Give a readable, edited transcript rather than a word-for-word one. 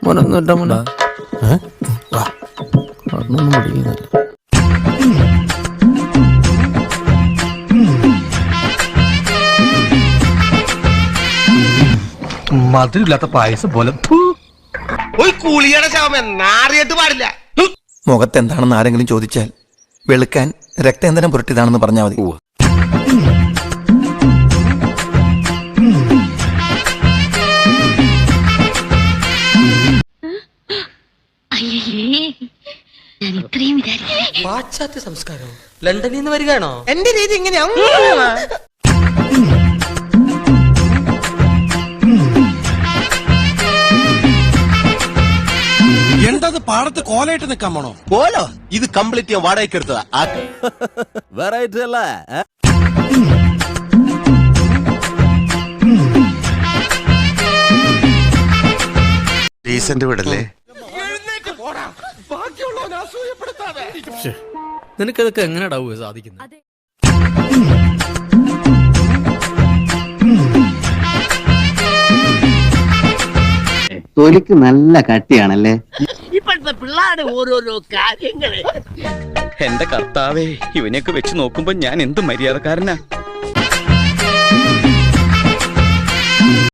മോനൊന്നും ഇട്ടാ മോനെ കണ്ണൊന്നും പിടിക്കുന്നില്ല. മധുരമില്ലാത്ത പായസം പോലെ പാടില്ല. മുഖത്ത് എന്താണെന്ന് ആരെങ്കിലും ചോദിച്ചാൽ വെളുക്കാൻ രക്തേന്ദ്രം പുരട്ടിയതാണെന്ന് പറഞ്ഞാൽ മതി. പാശ്ചാത്യ സംസ്കാരം ലണ്ടനിൽ നിന്ന് വരികയാണോ? എന്റെ രീതി ഇങ്ങനെയാ. എന്തത് പാടത്ത് കോലയിട്ട് നിക്കാൻ പോണോ? കോലോ? ഇത് കംപ്ലീറ്റ് ഞാൻ വാടകയ്ക്ക് എടുത്തതാ. വെറൈറ്റി അല്ലേ? ഡീസന്റ് വിടല്ലേ? നിനക്കതൊക്കെ എങ്ങനെയാ സാധിക്കുന്നത്? തൊലിക്ക് നല്ല കട്ടിയാണല്ലേ. ഇപ്പോഴത്തെ പിള്ളേരുടെ ഓരോരോ കാര്യങ്ങള്. എന്റെ കർത്താവേ, ഇവനെയൊക്കെ വെച്ച് നോക്കുമ്പോ ഞാൻ എന്ത് മര്യാദക്കാരനാ.